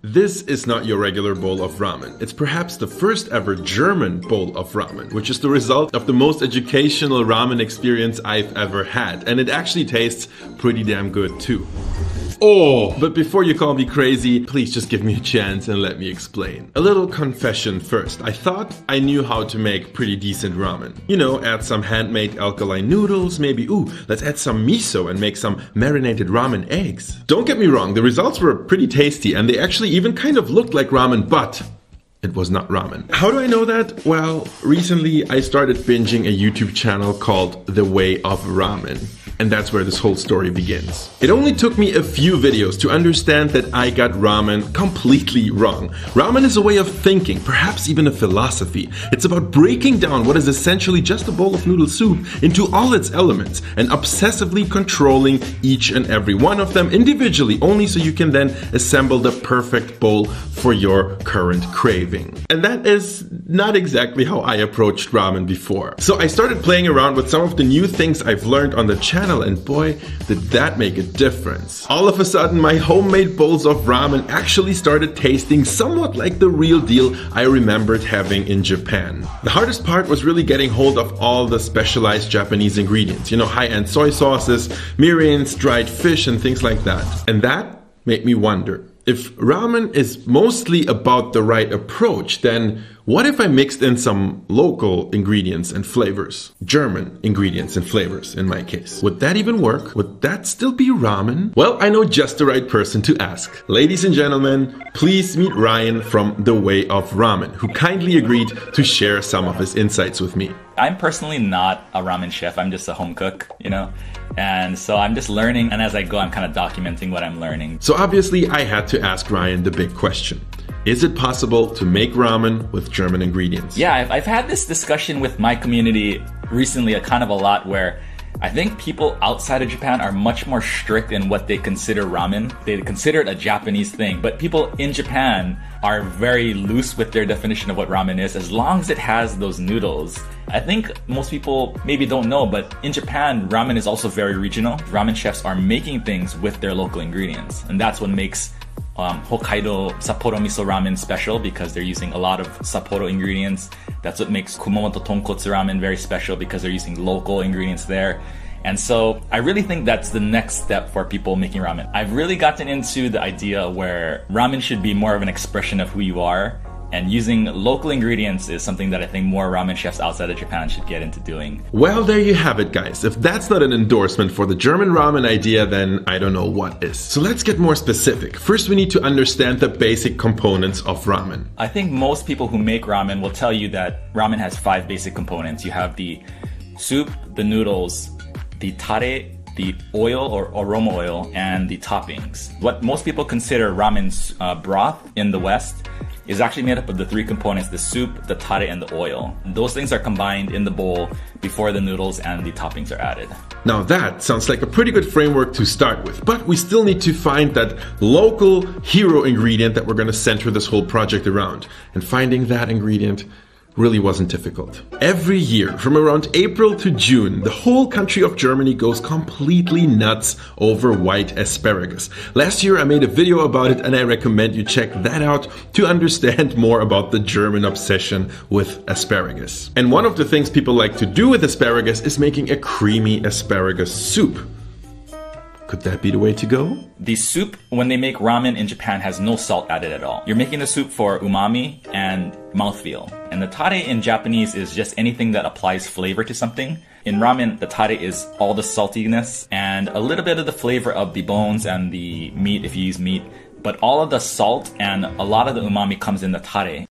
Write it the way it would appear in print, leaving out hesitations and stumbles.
This is not your regular bowl of ramen. It's perhaps the first ever German bowl of ramen, which is the result of the most educational ramen experience I've ever had. And it actually tastes pretty damn good too. Oh, but before you call me crazy, please just give me a chance and let me explain. A little confession first. I thought I knew how to make pretty decent ramen. You know, add some handmade alkaline noodles, maybe, let's add some miso and make some marinated ramen eggs. Don't get me wrong, the results were pretty tasty and they actually even kind of looked like ramen, but it was not ramen. How do I know that? Well, recently I started binging a YouTube channel called The Way of Ramen. And that's where this whole story begins. It only took me a few videos to understand that I got ramen completely wrong. Ramen is a way of thinking, perhaps even a philosophy. It's about breaking down what is essentially just a bowl of noodle soup into all its elements and obsessively controlling each and every one of them individually, only so you can then assemble the perfect bowl for your current craving. And that is not exactly how I approached ramen before. So I started playing around with some of the new things I've learned on the channel, and boy, did that make a difference. All of a sudden, my homemade bowls of ramen actually started tasting somewhat like the real deal I remembered having in Japan. The hardest part was really getting hold of all the specialized Japanese ingredients, you know, high-end soy sauces, mirenes, dried fish, and things like that. And that made me wonder, if ramen is mostly about the right approach, then what if I mixed in some local ingredients and flavors? German ingredients and flavors, in my case. Would that even work? Would that still be ramen? Well, I know just the right person to ask. Ladies and gentlemen, please meet Ryan from The Way of Ramen, who kindly agreed to share some of his insights with me. I'm personally not a ramen chef. I'm just a home cook, you know? And so I'm just learning, and as I go, I'm kind of documenting what I'm learning. So obviously, I had to ask Ryan the big question. Is it possible to make ramen with German ingredients? Yeah, I've had this discussion with my community recently, a lot, where I think people outside of Japan are much more strict in what they consider ramen. They consider it a Japanese thing, but people in Japan are very loose with their definition of what ramen is, as long as it has those noodles. I think most people maybe don't know, but in Japan, ramen is also very regional. Ramen chefs are making things with their local ingredients, and that's what makes Hokkaido Sapporo miso ramen special, because they're using a lot of Sapporo ingredients. That's what makes Kumamoto tonkotsu ramen very special, because they're using local ingredients there. And so I really think that's the next step for people making ramen. I've really gotten into the idea where ramen should be more of an expression of who you are, and using local ingredients is something that I think more ramen chefs outside of Japan should get into doing. Well, there you have it, guys. If that's not an endorsement for the German ramen idea, then I don't know what is. So let's get more specific. First, we need to understand the basic components of ramen. I think most people who make ramen will tell you that ramen has 5 basic components. You have the soup, the noodles, the tare, the oil or aroma oil, and the toppings. What most people consider ramen's broth in the West is actually made up of the 3 components: the soup, the tare, and the oil. Those things are combined in the bowl before the noodles and the toppings are added. Now that sounds like a pretty good framework to start with, but we still need to find that local hero ingredient that we're going to center this whole project around. And finding that ingredient really wasn't difficult. Every year, from around April to June, the whole country of Germany goes completely nuts over white asparagus. Last year I made a video about it, and I recommend you check that out to understand more about the German obsession with asparagus. And one of the things people like to do with asparagus is making a creamy asparagus soup. Could that be the way to go? The soup, when they make ramen in Japan, has no salt added at all. You're making the soup for umami and mouthfeel. And the tare in Japanese is just anything that applies flavor to something. In ramen, the tare is all the saltiness and a little bit of the flavor of the bones and the meat if you use meat. But all of the salt and a lot of the umami comes in the tare.